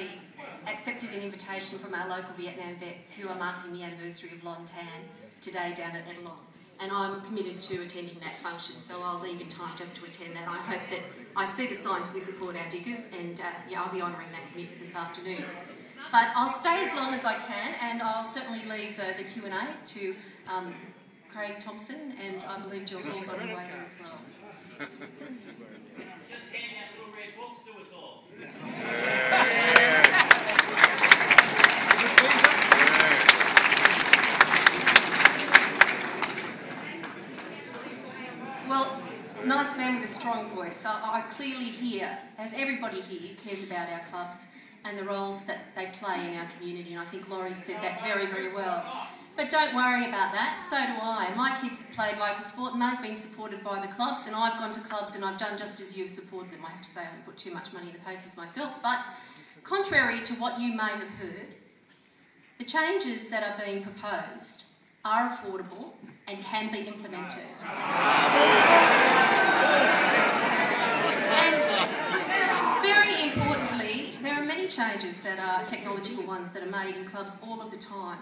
graciously accepted an invitation from our local Vietnam vets who are marking the anniversary of Lon Tan today down at Edelon. And I'm committed to attending that function, so I'll leave in time just to attend that. I hope that I see the signs we support our diggers, and yeah, I'll be honouring that commitment this afternoon. But I'll stay as long as I can, and I'll certainly leave the Q&A to Craig Thompson, and I believe Jill Hall's on her way as well. Just hand out little red books to us all. Well, nice man with a strong voice. So I clearly hear, as everybody here cares about our clubs and the roles that they play in our community, and I think Laurie said that very, very well. But don't worry about that, so do I. My kids have played local sport and they've been supported by the clubs, and I've gone to clubs and I've done just as you've supported them. I have to say I haven't put too much money in the Pokies myself, but contrary to what you may have heard, the changes that are being proposed are affordable and can be implemented. And very importantly, there are many changes that are technological ones that are made in clubs all of the time.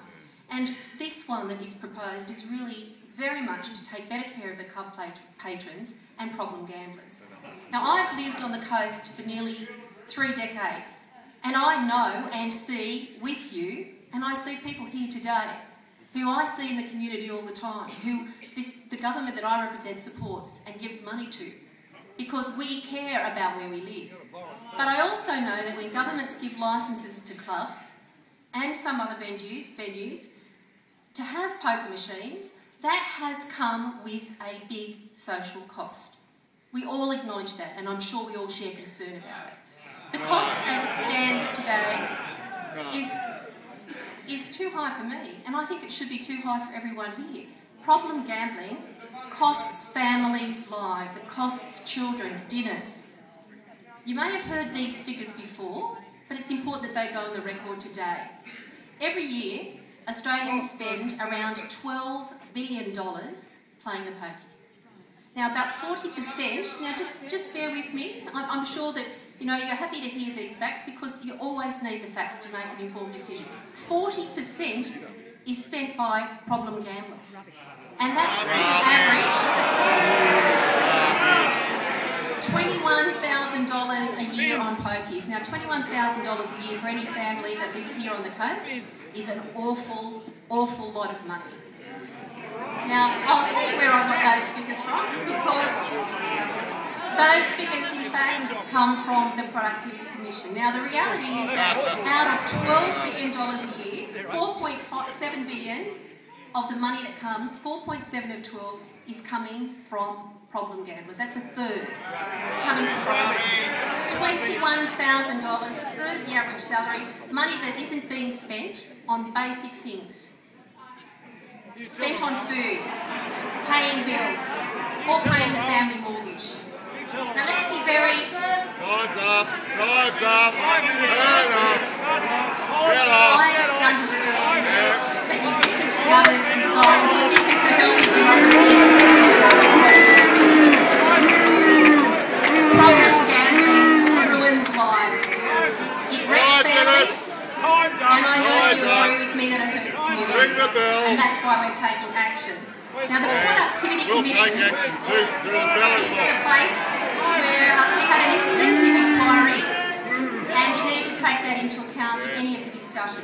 And this one that is proposed is really very much to take better care of the club patrons and problem gamblers. Now, I've lived on the coast for nearly 3 decades, and I know and see with you, and I see people here today who I see in the community all the time, who the government that I represent supports and gives money to, because we care about where we live. But I also know that when governments give licences to clubs and some other venues to have poker machines, that has come with a big social cost. We all acknowledge that, and I'm sure we all share concern about it. The cost as it stands today is too high for me, and I think it should be too high for everyone here. Problem gambling costs families lives, it costs children dinners. You may have heard these figures before, but it's important that they go on the record today. Every year, Australians spend around $12 billion playing the pokies. Now, about 40%, now just bear with me, I'm sure that you're happy to hear these facts because you always need the facts to make an informed decision. 40% is spent by problem gamblers. And that is an average $21,000 a year on pokies. Now, $21,000 a year for any family that lives here on the coast is an awful, awful lot of money. Now, I'll tell you where I got those figures from, because those figures, in fact, come from the Productivity Commission. Now, the reality is that out of $12 billion a year, 4.7 billion of the money that comes, 4.7 of 12 is coming from problem gamblers. That's a third. It's coming from problem gamblers. $21,000, a third of the average salary, money that isn't being spent on basic things. Spent on food, paying bills, or paying the family mortgage. Now let's be very... Time's up! Time's up! I understand that you've listened to the others and so on, so I think it's a healthy democracy and a message of all voice. Problem gambling ruins lives. It wrecks families, and I know that you agree with me that it hurts communities, and that's why we're taking action. Now, the Productivity Commission is the place where we had an extensive inquiry, and you need to take that into account in any of the discussions.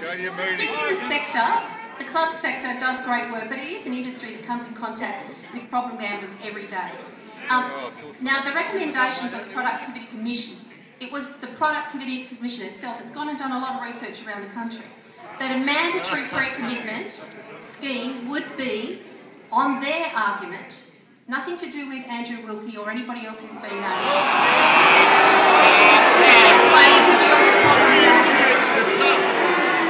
This is a sector, the club sector does great work, but it is an industry that comes in contact with problem gamblers every day. Now, the recommendations of the Productivity Commission, it was the Productivity Commission itself that had gone and done a lot of research around the country, that a mandatory pre-commitment scheme would be, on their argument, nothing to do with Andrew Wilkie or anybody else who's been named, the best way to deal with problem gambling.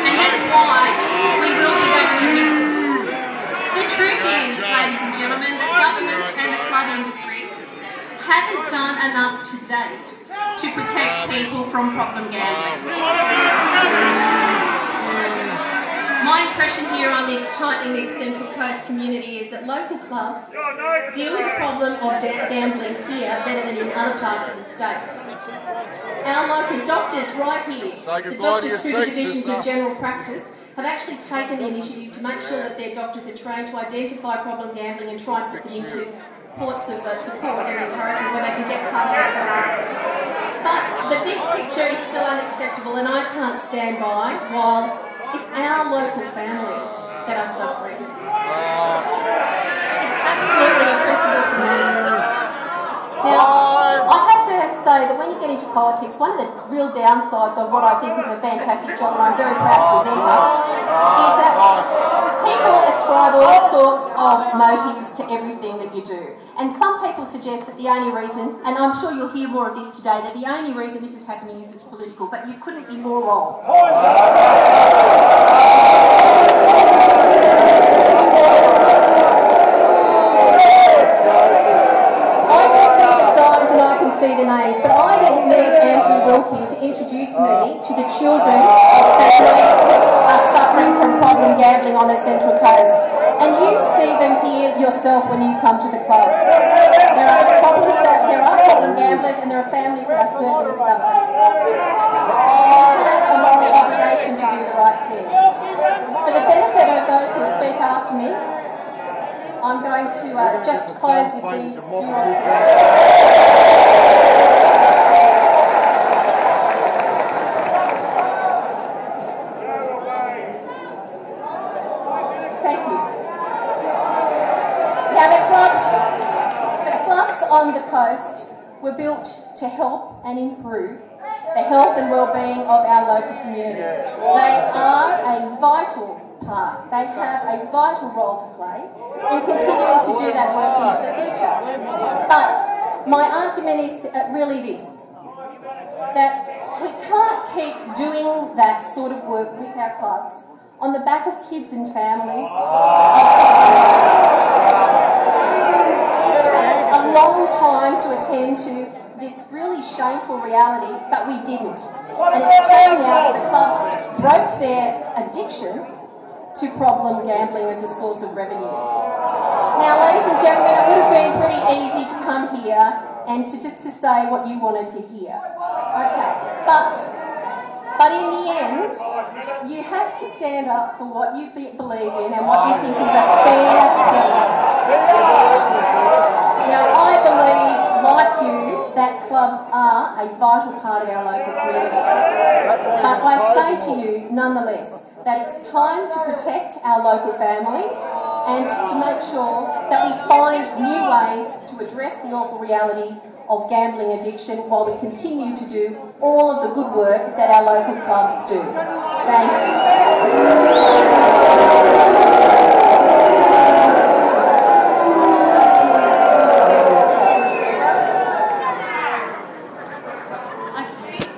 And that's why we will be governing here. The truth is, ladies and gentlemen, that governments and the club industry haven't done enough to date to protect people from problem gambling. My impression here on this tightly knit Central Coast community is that local clubs deal with the problem of gambling here better than in other parts of the state. Our local doctors right here, the doctors through the divisions of general practice, have actually taken the initiative to make sure that their doctors are trained to identify problem gambling and try and put them into ports of support and encouragement where they can get part of that problem. But the big picture is still unacceptable, and I can't stand by while it's our local families that are suffering. It's absolutely a principle for me. Now, I have to say that when you get into politics, one of the real downsides of what I think is a fantastic job, and I'm very proud to present us, is that people ascribe all sorts of motives to everything that you do. And some people suggest that the only reason, and I'm sure you'll hear more of this today, that the only reason this is happening is it's political, but you couldn't be more wrong. See the names, but I didn't need Andrew Wilkie to introduce me to the children of families who are suffering from problem gambling on the Central Coast. And you see them here yourself when you come to the club. There are problem gamblers, and there are families that are certainly suffering. We have a moral obligation to do the right thing. For the benefit of those who speak after me, I'm going to just close with these few observations. On the coast were built to help and improve the health and well-being of our local community. They are a vital part. They have a vital role to play in continuing to do that work into the future. But my argument is really this, that we can't keep doing that sort of work with our clubs on the back of kids and families a long time to attend to this really shameful reality, but we didn't. And it's time now that the clubs broke their addiction to problem gambling as a source of revenue. Now, ladies and gentlemen, it would have been pretty easy to come here and to say what you wanted to hear. Okay, but in the end, you have to stand up for what you believe in and what you think is a fair thing. Now, I believe, like you, that clubs are a vital part of our local community. But I say to you, nonetheless, that it's time to protect our local families and to make sure that we find new ways to address the awful reality of gambling addiction while we continue to do all of the good work that our local clubs do. Thank you.